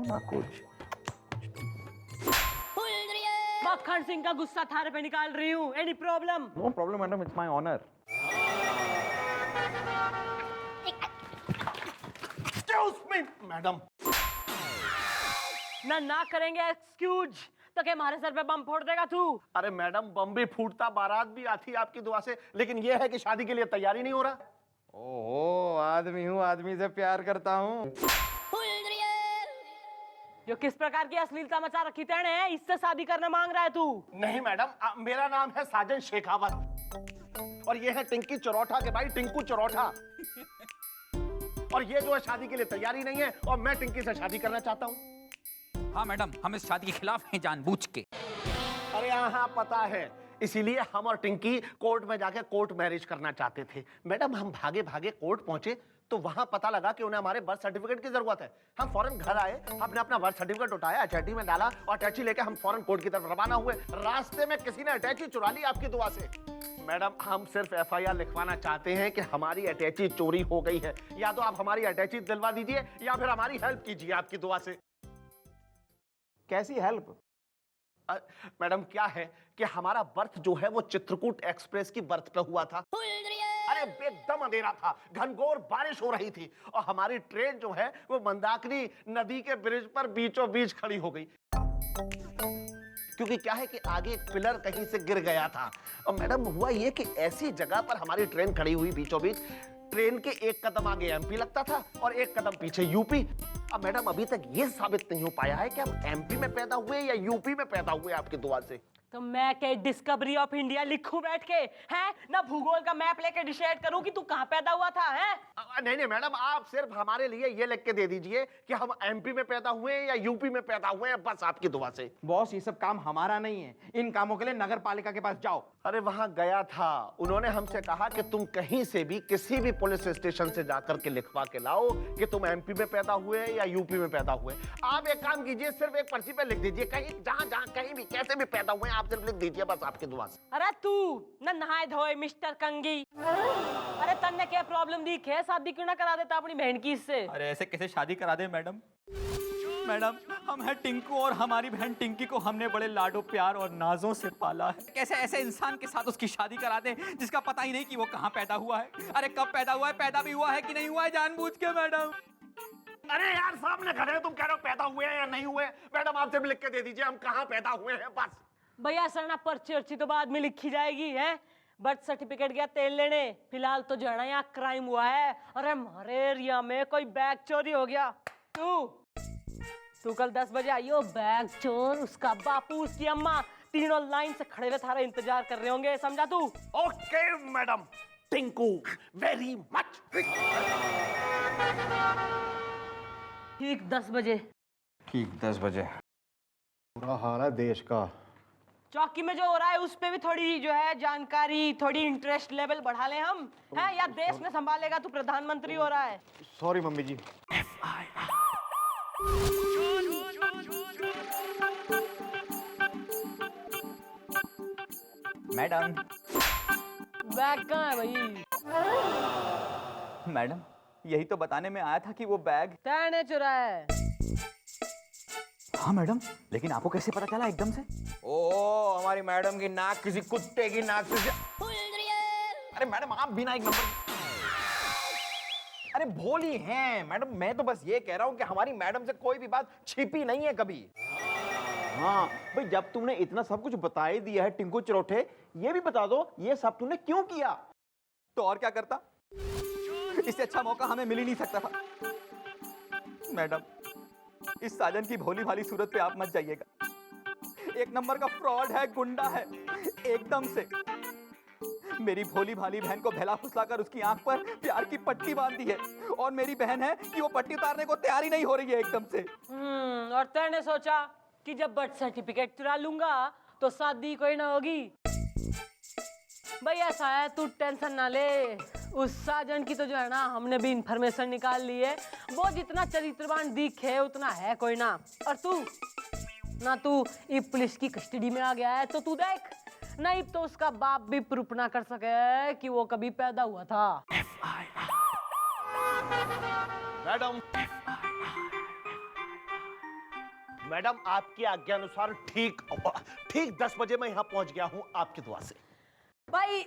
ना कुछ। मक्खन सिंह का गुस्सा थारे पे निकाल रही हूँ। Any problem? No problem madam, it's my honour. Excuse me madam. ना करेंगे एक्सक्यूज तो क्या हमारे सर पे बम फोड़ देगा तू? अरे मैडम, बम भी फूटता, बारात भी आती आपकी दुआ से, लेकिन यह है कि शादी के लिए तैयारी नहीं हो रहा। ओहो, आदमी हूँ, आदमी से प्यार करता हूँ। जो किस प्रकार की अश्लीलता मचा रखी तेने है, इससे शादी करना मांग रहा है तू? नहीं मैडम, मेरा नाम है साजन शेखावत और ये है टिंकी चरौठा के भाई, टिंकू चरौठा। और ये जो है शादी के लिए तैयारी नहीं है और मैं टिंकी से शादी करना चाहता हूँ। हाँ मैडम, हम इस शादी के खिलाफ हैं जानबूझ के। अरे हाँ पता है, इसीलिए हम और टिंकी कोर्ट में जाके कोर्ट मैरिज करना चाहते थे। मैडम हम भागे भागे कोर्ट पहुंचे तो वहां पता लगा कि उन्हें हमारे बर्थ सर्टिफिकेट की जरूरत है। हम फौरन घर आए, हमने अपना बर्थ सर्टिफिकेट उठाया, अटैची में डाला और अटैची लेके हम फौरन कोर्ट की तरफ रवाना हुए। रास्ते में किसी ने अटैची चुरा ली आपकी दुआ से। मैडम हम सिर्फ एफआईआर लिखवाना चाहते हैं कि हमारी अटैची चोरी हो गई है। या तो आप हमारी अटैची दिलवा दीजिए या फिर हमारी हेल्प कीजिए आपकी दुआ से। कैसी हेल्प? मैडम क्या है कि हमारा बर्थ जो है वो चित्रकूट एक्सप्रेस की बर्थ पे हुआ था। अरे एकदम अंधेरा था, घनघोर बारिश हो रही थी और हमारी ट्रेन जो है वो मंदाकिनी नदी के ब्रिज पर बीचों बीच खड़ी हो गई। क्योंकि क्या है कि आगे एक पिलर कहीं से गिर गया था। और मैडम हुआ ये कि ऐसी जगह पर हमारी ट्रेन खड़ी हुई बीचों बीच, ट्रेन के एक कदम आगे एमपी लगता था और एक कदम पीछे यूपी। अब मैडम अभी तक ये साबित नहीं हो पाया है कि हम एमपी में पैदा हुए या यूपी में पैदा हुए आपकी दुआ से। तो मैं क्या डिस्कवरी ऑफ इंडिया लिखूं बैठ के? हैं ना भूगोल का मैप लेके डिसाइड करूं कि तू कहां पैदा हुआ था? हैं नहीं मैडम, आप सिर्फ हमारे लिए ये लिख के दे दीजिए कि हम एमपी में पैदा हुए हैं या यूपी में पैदा हुए हैं, बस आपकी दुआ से। बॉस ये सब काम हमारा नहीं है, इन कामों के लिए नगर पालिका के पास जाओ। अरे वहां गया था, उन्होंने हमसे कहा कि तुम कहीं से भी किसी भी पुलिस स्टेशन से जाकर के लिखवा के लाओ कि तुम एमपी में पैदा हुए या यूपी में पैदा हुए। आप एक काम कीजिए, सिर्फ एक पर्ची पे लिख दीजिए, कहीं जहां जहां कहीं भी कैसे भी पैदा हुए आप सिर्फ लिख दीजिए, बस आपकी दुआ से। अरे तू ना नहाए धोए मिस्टर कंगी। अरे तन्ने क्या प्रॉब्लम दिख है? शादी क्यों ना करा देता अपनी बहन की इससे? अरे ऐसे कैसे शादी करा दे मैडम? मैडम हम हैं टिंकू और हमारी बहन टिंकी को हमने बड़े लाडो प्यार और नाजों से पाला है। कैसे ऐसे इंसान के साथ उसकी शादी करा दे जिसका पता ही नहीं कि वो कहाँ पैदा हुआ है? अरे कब पैदा हुआ है, पैदा भी हुआ है कि नहीं हुआ है जानबूझ के मैडम? अरे यार सामने खड़े हैं, तुम कह रहे हो पैदा हुए हैं या नहीं हुए। मैडम आप सिर्फ लिख के दे दीजिए हम कहाँ पैदा हुए हैं, बस। भैया सरना पर्ची अर्ची तो बाद में लिखी जाएगी है। बर्थ सर्टिफिकेट गया तेल लेने, फिलहाल तो जो है ना यहाँ क्राइम हुआ है। अरे हमारे एरिया में कोई बैग चोरी हो गया। तू कल 10 बजे आइयो, बैग चोर, उसका बापू, उसकी अम्मा, तीनों लाइन से खड़े हुए थारा इंतजार कर रहे होंगे, समझा तू? Okay madam, Tinku very much. ठीक 10 बजे। ठीक 10 बजे। बुरा हाल है देश का। चौकी में जो हो रहा है उस पे भी थोड़ी जो है जानकारी, थोड़ी इंटरेस्ट लेवल बढ़ा ले हम, है या देश में संभालेगा? तू प्रधानमंत्री हो रहा है। सॉरी मम्मी जी। मैडम बैग कहाँ है भाई? मैडम यही तो बताने में आया था कि वो बैग तैने चुराया है। हाँ मैडम, लेकिन आपको कैसे पता चला एकदम से? ओ हमारी मैडम की नाक किसी कुत्ते की नाक से। अरे मैडम आप बिना एक नंबर। अरे भोली हैं मैडम, मैं तो बस ये कह रहा हूं कि हमारी मैडम से कोई भी बात छिपी नहीं है कभी। हाँ भाई, जब तुमने इतना सब कुछ बता ही दिया है टिंकू चरौठे, ये भी बता दो ये सब तुमने क्यों किया? तो और क्या करता? इससे अच्छा मौका हमें मिल ही नहीं सकता था। मैडम इस साजन की भोली भाली सूरत पे आप मत जाइएगा। एक नंबर का फ्रॉड है, गुंडा है एकदम से। मेरी भोली भाली बहन को भैला फुसलाकर उसकी आंख पर प्यार की पट्टी बांध दी है और मेरी बहन है कि वो पट्टी उतारने को तैयार ही नहीं हो रही है एकदम से। और तैने सोचा कि जब बर्थ सर्टिफिकेट चुरा लूंगा तो शादी कोई ना होगी। भाई ऐसा है, तू टेंशन ना ले। उस साजन की तो जो है ना हमने भी इंफॉर्मेशन निकाल ली है। वो जितना चरित्रवान दिखे उतना है कोई ना। और तू ये पुलिस की कस्टडी में आ गया है तो तू देख, नहीं तो उसका बाप भी प्रूफ ना कर सके कि वो कभी पैदा हुआ था। मैडम मैडम आपकी आज्ञा अनुसार ठीक 10 बजे मैं यहाँ पहुंच गया हूँ आपकी दुआ से। भाई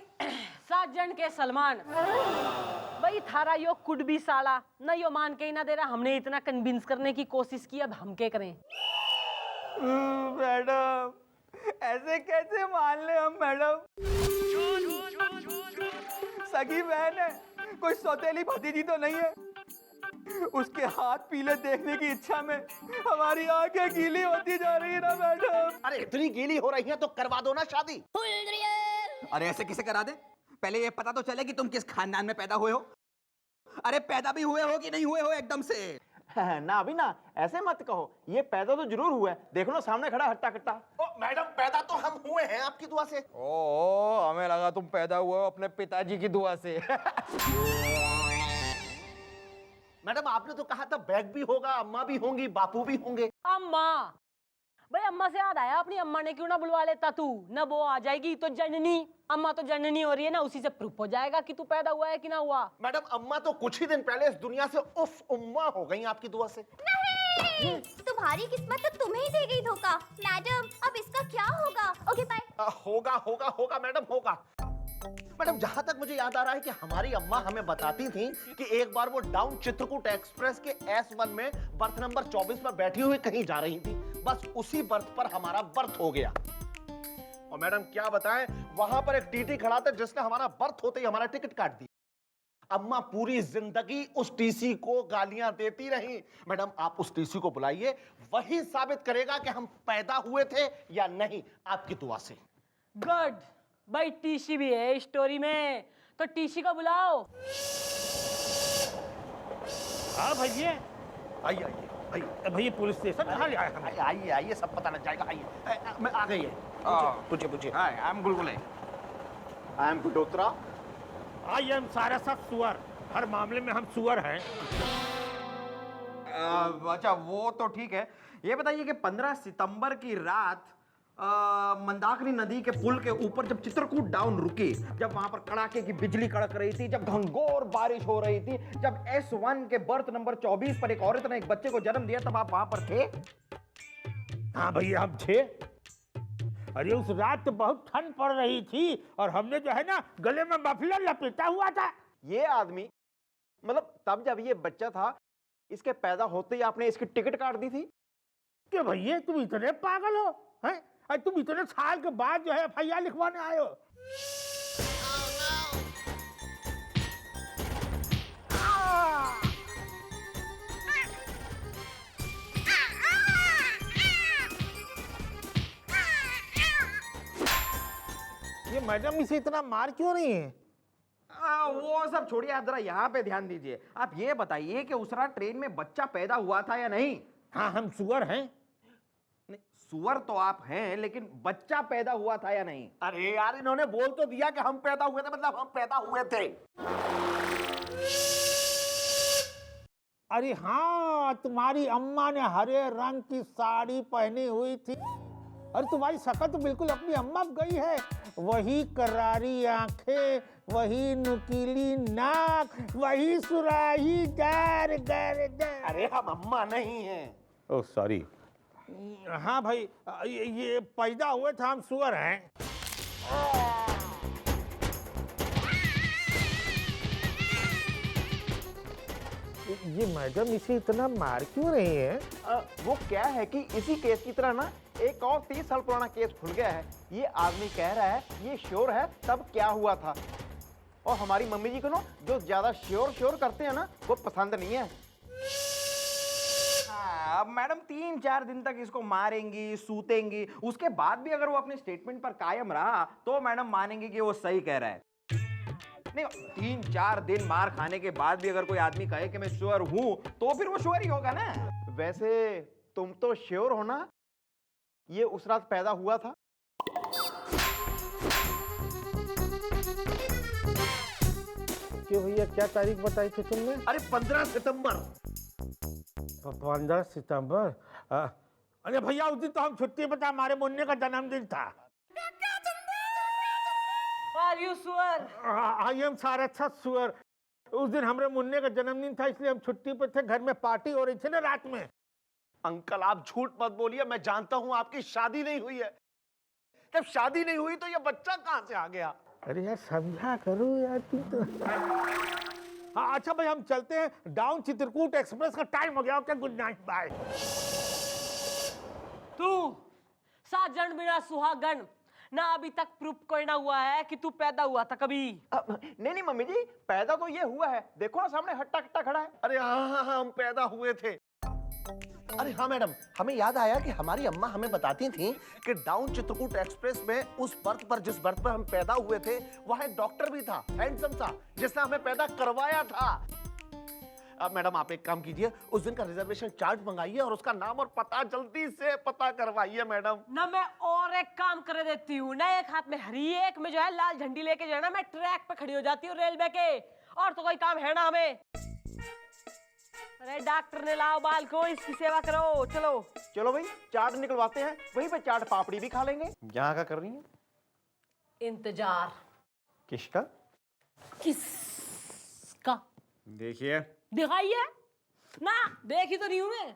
7 जन के सलमान, भाई थारा यो कुड भी साला न यो मान के ही ना दे रहा। हमने इतना कन्विंस करने की कोशिश की, अब हम क्या करें? मैडम ऐसे कैसे मान ले हम मैडम? सगी बहन है, कोई सौतेली भतीजी तो नहीं है? उसके हाथ पीले देखने की इच्छा में हमारी आंखें गीली होती जा रही है ना मैडम। अरे इतनी गीली हो रही है तो करवा दो ना शादी। अरे ऐसे किसे करा दे? पहले ये पता तो चले कि तुम किस खानदान में पैदा हुए हो। अरे पैदा भी हुए हो कि नहीं हुए हो एकदम से? ना अभी ना ऐसे मत कहो, ये पैदा तो जरूर हुआ है। देखो ना सामने खड़ा हट्टा कट्टा। ओ मैडम पैदा तो हम हुए हैं आपकी दुआ से। ओ हमें लगा तुम पैदा हुए हो अपने पिताजी की दुआ से। मैडम आपने तो कहा था बैग भी होगा, अम्मा भी होंगी, बापू भी होंगे। अम्मा, भाई अम्मा से याद आया, अपनी अम्मा ने क्यों ना बुलवा लेता तू? ना वो आ जाएगी तो जननी, अम्मा तो जननी हो रही है ना, उसी से प्रूफ हो जाएगा कि तू पैदा हुआ है कि ना हुआ। मैडम अम्मा तो कुछ ही दिन पहले इस दुनिया से उफ उम्मा हो गई आपकी दुआ से। नहीं, तुम्हारी किस्मत तो तुम्हें ही दे गई धोखा। मैडम अब इसका क्या होगा? Okay bye. होगा होगा होगा मैडम होगा। मैडम जहां तक मुझे याद आ रहा है कि हमारी अम्मा हमें बताती थी कि एक बार वो डाउन चित्रकूट एक्सप्रेस के S1 में बर्थ नंबर 24 पर बैठी हुई कहीं जा रही थी। बस उसी बर्थ पर हमारा बर्थ हो गया। और मैडम क्या बताएं, वहां पर एक टीटी खड़ा था जिसने हमारा बर्थ होते ही हमारा टिकट काट दिया। अम्मा पूरी जिंदगी उस टीसी को गालियां देती रही। मैडम आप उस टीसी को बुलाइए, वही साबित करेगा कि हम पैदा हुए थे या नहीं आपकी दुआ से। गुड, भाई टीसी भी है स्टोरी में, तो टीसी को बुलाओ। हाँ भैया, आइए आइए आइए भैया पुलिस स्टेशन कहाँ ले आए हम? आइए आइए आइए, सब पता लग जाएगा। आइए मैं आ गई है। पूछिए पूछिए। Hi I am Gulgule. I am Kutotra. I am Saraswat सुअर, हर मामले में हम सुअर हैं। अच्छा वो तो ठीक है, ये बताइए कि 15 सितंबर की रात मंदाकिनी नदी के पुल के ऊपर जब चित्रकूट डाउन रुकी, जब वहां पर कड़ाके की बिजली कड़क रही थी, जब घंघोर बारिश हो रही थी, जब S1 के बर्थ नंबर 24 पर एक औरत ने एक बच्चे को जन्म दिया, तब आप वहां पर थे? हाँ भैया हम थे। अरे उस रात तो बहुत ठंड पड़ रही थी और हमने जो है ना गले में मफलर लपेटा हुआ था। ये आदमी मतलब तब जब ये बच्चा था, इसके पैदा होते ही आपने इसकी टिकट काट दी थी? कि भैया तुम इतने पागल हो हैं? अरे तुम इतने साल के बाद जो है FIR लिखवाने आए हो। ये मैडम इसे इतना मार क्यों रही है? वो सब छोड़िए, आप जरा यहाँ पे ध्यान दीजिए। आप ये बताइए कि उस रात ट्रेन में बच्चा पैदा हुआ था या नहीं? हाँ हम सुअर हैं। नहीं, सुअर तो आप हैं, लेकिन बच्चा पैदा हुआ था या नहीं? अरे यार इन्होंने बोल तो दिया कि हम पैदा हुए थे, मतलब हम पैदा हुए थे। अरे हाँ, तुम्हारी अम्मा ने हरे रंग की साड़ी पहनी हुई थी। अरे तुम्हारी शक्ल तो बिल्कुल अपनी अम्मा गई है। वही करारी आंखें, वही नुकीली नाक, वही सुराही गर गर गर। अरे हम अम्मा नहीं हैं। Oh sorry. हाँ भाई, ये पैदा हुए थे, हम सुअर हैं। ये मैडम इसे इतना मार क्यों रही है? वो क्या है कि इसी केस की तरह ना एक और 30 साल पुराना केस खुल गया है। ये आदमी कह रहा है ये श्योर है तब क्या हुआ था, और हमारी मम्मी जी को ना जो ज्यादा श्योर करते हैं ना वो पसंद नहीं है। अब मैडम 3-4 दिन तक इसको मारेंगी, सूतेंगी, उसके बाद भी अगर वो अपने स्टेटमेंट पर कायम रहा तो मैडम मानेंगे कि वो सही कह रहा है। नहीं, 3-4 दिन मार खाने के बाद भी अगर कोई आदमी कहे कि मैं श्योर हूं तो फिर वो श्योर ही होगा ना। वैसे तुम तो श्योर हो ना ये उस रात पैदा हुआ था? क्यों भैया, क्या तारीख बताई थी तुमने? अरे 15 सितंबर। 15 सितंबर। अरे भैया उस दिन तो हम छुट्टी पर था, हमारे मुन्ने का जन्मदिन था। आर यू सुअर? आई एम सारस्वत सुअर। उस दिन हमारे मुन्ने का जन्मदिन था, इसलिए हम छुट्टी पर थे। घर में पार्टी हो रही थी ना रात में, अंकल आप झूठ मत बोलिए, मैं जानता हूं आपकी शादी नहीं हुई है। जब शादी नहीं हुई तो ये बच्चा कहां से आ गया? अरे यार समझा करो यार तुम तो। हाँ अच्छा भाई, हम चलते हैं, डाउन चित्रकूट एक्सप्रेस का टाइम हो गया। Okay, good night, bye. तू साजन बिना सुहागन ना, अभी तक प्रूफ कोई ना हुआ है कि तू पैदा हुआ था कभी। नहीं नहीं मम्मी जी, पैदा तो ये हुआ है, देखो ना सामने हट्टा कट्टा खड़ा है। अरे हाँ, हम पैदा हुए थे। अरे हाँ मैडम, हमें याद आया कि हमारी अम्मा हमें बताती थी कि डाउन चित्रकूट एक्सप्रेस में उस बर्थ पर, जिस बर्थ पर हम पैदा हुए थे, वहां एक डॉक्टर भी था, हैंडसम सा, जिसने हमें पैदा करवाया था। अब मैडम आप एक काम कीजिए, उस दिन का रिजर्वेशन चार्ट मंगाइए और उसका नाम और पता जल्दी से पता करवाइए मैडम। ना मैं और एक काम कर देती हूँ ना, एक हाथ में हरी, एक में जो है लाल झंडी लेके जो है ना, मैं ट्रैक पे खड़ी हो जाती हूँ रेलवे के, और तो कोई काम है ना हमें। अरे डॉक्टर ने लाओ बाल को, इसकी सेवा करो। चलो चलो भाई, चाट निकलवाते हैं, वहीं पे चाट पापड़ी भी खा लेंगे। यहाँ का कर रही है इंतजार। किसका? किसका? देखिए दिखाइए ना, देखी तो नहीं हूं मैं।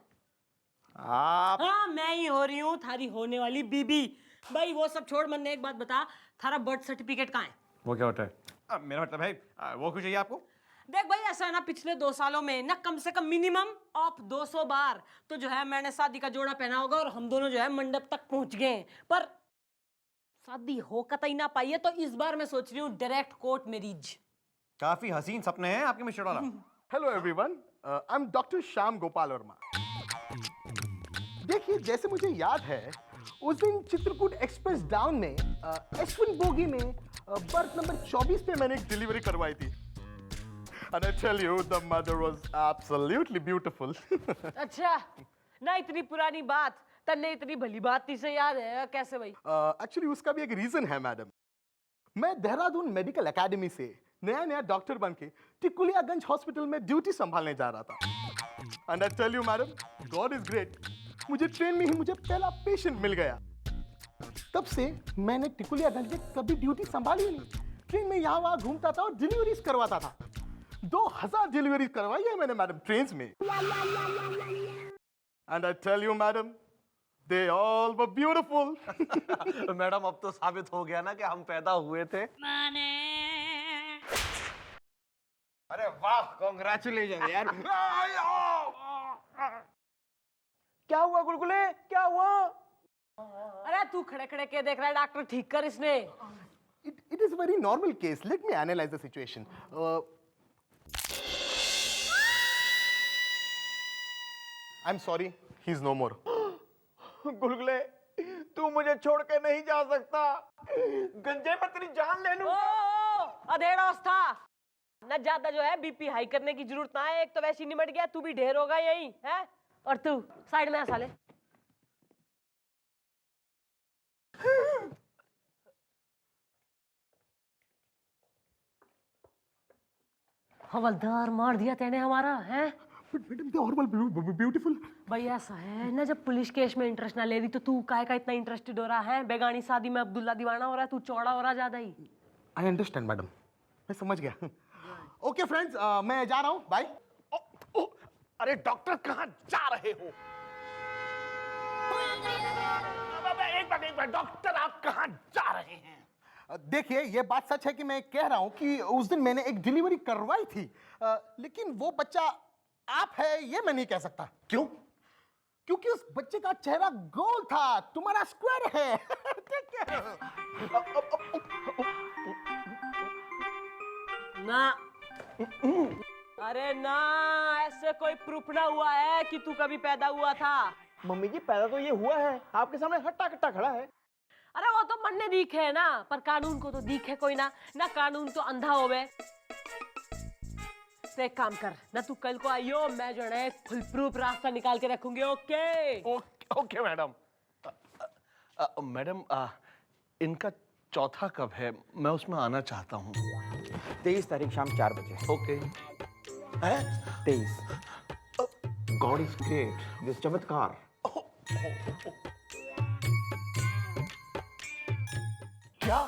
आप। हाँ मैं ही हो रही हूँ थारी होने वाली बीबी। भाई वो सब छोड़, मन ने एक बात बता, थारा बर्थ सर्टिफिकेट कहाँ है? वो क्या होता है? मेरा मतलब है वो क्यों चाहिए आपको? देख भाई, ऐसा है ना, पिछले 2 सालों में ना कम से कम मिनिमम ऑफ 200 बार तो जो है मैंने शादी का जोड़ा पहना होगा और हम दोनों जो है मंडप तक पहुंच गए, पर शादी हो कतई ना पाई है। तो इस बार मैं सोच रही हूँ डायरेक्ट कोर्ट मैरिज। काफी हसीन सपने हैं आपके मिस्टर वाला। Hello everyone, I am doctor Shyam Gopal Verma. देखिए, जैसे मुझे याद है, उस दिन चित्रकूट एक्सप्रेस डाउन में S1 बोगी में बर्थ नंबर 24 पे मैंने एक डिलीवरी करवाई थी। And I tell you, the mother was absolutely beautiful. अच्छा ना, इतनी पुरानी बात तन्ने इतनी भली बात से याद है कैसे भाई? एक्चुअली उसका भी एक रीजन है मैडम। मैं देहरादून मेडिकल एकेडमी से नया डॉक्टर बन के टिकुलियागंज हॉस्पिटल में ड्यूटी संभालने जा रहा था। And I tell you madam, god is great, मुझे ट्रेन में ही मुझे पहला पेशेंट मिल गया। तब से मैंने टिकुलियागंज में कभी ड्यूटी संभाली नहीं, ट्रेन में यहाँ वहाँ घूमता था और डिलीवरीज करवाता था। 2000 डिलीवरीज करवाई है मैंने मैडम ट्रेन में। And I tell you madam, they all were beautiful. Madam अब तो साबित हो गया ना कि हम पैदा हुए थे। अरे वाह, कांग्रेचुलेशन यार। क्या हुआ गुलगुले, क्या हुआ? अरे तू खड़े खड़े के देख रहा है, डॉक्टर ठीक कर इसने। It is a very normal case. Let me analyze the situation. I'm sorry, he's no more. गुलगुले, तू मुझे छोड़ के नहीं जा सकता, गंजे में तेरी जान ले लूं। अधेड़ अवस्था न, ज्यादा जो है बीपी हाई करने की जरूरत ना है, एक तो वैसे ही निमट गया, तू भी ढेर होगा यही है। और तू साइड में आ साले। हवलदार मार दिया तेने हमारा, है? But madam, they are all beautiful. भाई ऐसा है ना, जब पुलिस केस में इंटरेस्ट ना ले रही तो तू काहे का इतना इंटरेस्टेड हो रहा है? बेगानी शादी में अब्दुल्ला दीवाना हो रहा है, तू चौड़ा हो रहा ज्यादा ही। I understand, madam. मैं समझ गया। Okay, friends, मैं जा रहा हूँ। Bye. अरे डॉक्टर कहाँ जा रहे हो? एक बार डॉक्टर आप कहाँ जा रहे हैं? देखिए, ये बात सच है कि मैं कह रहा हूँ कि उस दिन मैंने एक डिलीवरी करवाई थी, लेकिन वो बच्चा आप है ये मैं नहीं कह सकता। क्यों? क्योंकि उस बच्चे का चेहरा गोल था, तुम्हारा स्क्वायर है। ठीक है? ना अरे ना, ऐसे कोई प्रूफ ना हुआ है कि तू कभी पैदा हुआ था। मम्मी जी, पैदा तो ये हुआ है, आपके सामने हट्टा कट्टा खड़ा है। अरे वो तो मन ने दीख है ना, पर कानून को तो दीख है कोई ना, ना कानून तो अंधा होवे। तो एक काम कर ना, तू कल को आइयो, मैं जो है फुल प्रूफ रास्ता निकाल के रखूंगी। Okay okay madam. मैडम इनका चौथा कब है? मैं उसमें आना चाहता हूँ। 23 तारीख शाम 4 बजे। Okay. 23। God is great, this चमत्कार। क्या?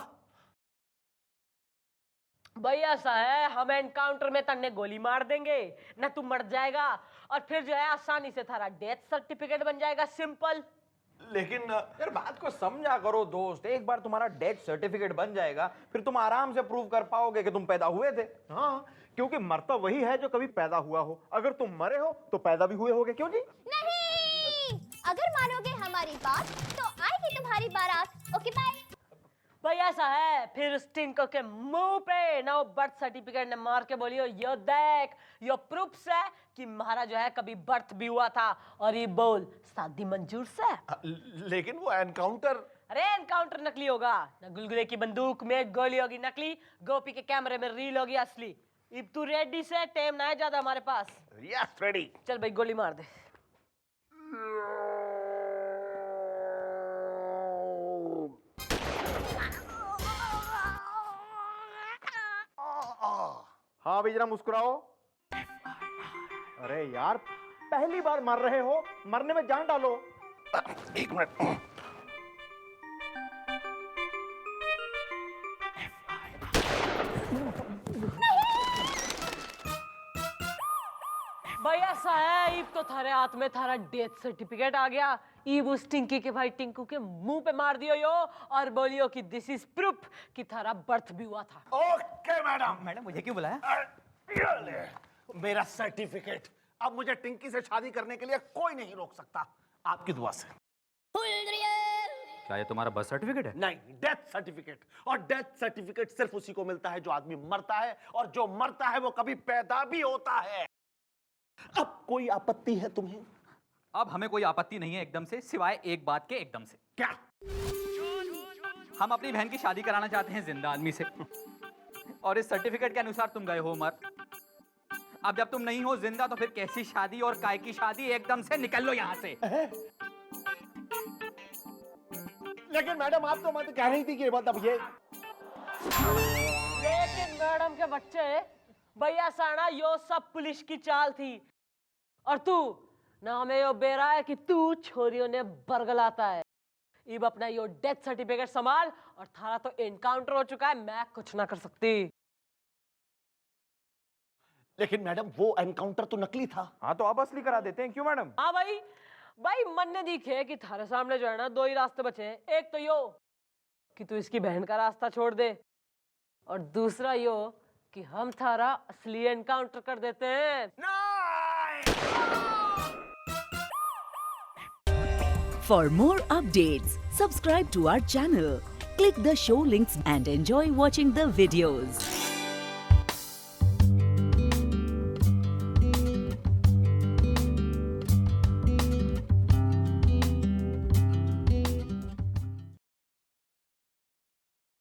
भाई ऐसा है, हम एनकाउंटर में तन्ने गोली मार देंगे ना, तू मर जाएगा और फिर जो है आसानी से थारा डेथ सर्टिफिकेट बन जाएगा, सिंपल। लेकिन यार बात को समझा करो दोस्त, एक बार तुम्हारा डेथ सर्टिफिकेट बन जाएगा फिर तुम आराम से प्रूव कर पाओगे कि तुम पैदा हुए थे। हाँ, क्योंकि मरता वही है जो कभी पैदा हुआ हो। अगर तुम मरे हो तो पैदा भी हुए होगे, क्यों जी? नहीं, अगर मानोगे हमारी बात तो आएगी तुम्हारी बारात। Okay bye. भाई ऐसा है, फिर उस टिंको के मुंह पे ना बर्थ सर्टिफिकेट ने मार के बोलियो, यो देख, यो प्रूफ्स है कि हमारा जो है कभी बर्थ भी हुआ था, और ये बोल शादी मंजूर से। लेकिन वो एनकाउंटर। अरे एनकाउंटर नकली होगा ना, गुलगुले की बंदूक में गोली होगी नकली, गोपी के कैमरे में रील होगी असली। अब तू रेडी से, टाइम ना है ज्यादा हमारे पास। Yes, ready. चल भाई गोली मार दे। हाँ भाई जरा मुस्कुराओ। अरे यार पहली बार मर रहे हो, मरने में जान डालो। एक मिनट। भाई ऐसा है, इब तो थारे हाथ में थारा डेथ सर्टिफिकेट आ गया। इब उस टिंकी के भाई टिंकू के मुंह पे मार दियो यो और बोलियो कि दिस इज प्रूफ कि थारा बर्थ भी हुआ था। Okay madam. मैडम मुझे क्यों बुलाया? ये ले, मेरा सर्टिफिकेट। अब मुझे टिंकी से शादी करने के लिए कोई नहीं रोक सकता, आपकी दुआ से। क्या ये तुम्हारा बर्थ सर्टिफिकेट है? नहीं, डेथ सर्टिफिकेट। और डेथ सर्टिफिकेट सिर्फ उसी को मिलता है जो आदमी मरता है, और जो मरता है वो कभी पैदा भी होता है। अब कोई आपत्ति है तुम्हें? अब हमें कोई आपत्ति नहीं है एकदम से, सिवाय एक बात के एकदम से। क्या? हम अपनी बहन की शादी कराना चाहते हैं जिंदा आदमी से, और इस सर्टिफिकेट के अनुसार तुम गए हो मर। अब जब तुम नहीं हो जिंदा तो फिर कैसी शादी और काय की शादी? एकदम से निकल लो यहाँ से। लेकिन मैडम आप तो मत कह रही थी कि मतलब ये। लेकिन मैडम के बच्चे, भैया साना यो सब पुलिस की चाल थी, और तू ना हमें यो बेरा है कि तू छोरियों ने बरगलाता है। इब अपना यो डेथ सर्टिफिकेट संभाल, और थारा तो एनकाउंटर हो चुका है, मैं कुछ ना कर सकती। लेकिन मैडम वो एनकाउंटर तो नकली था। हाँ तो अब असली करा देते हैं, क्यों मैडम? हाँ भाई, भाई मन ने दिखे कि थारे सामने जो है ना दो ही रास्ते बचे हैं। एक तो यो कि तू इसकी बहन का रास्ता छोड़ दे, और दूसरा यो कि हम थारा असली एनकाउंटर कर देते हैं। For more updates, subscribe to our channel, click the show links and enjoy watching the videos.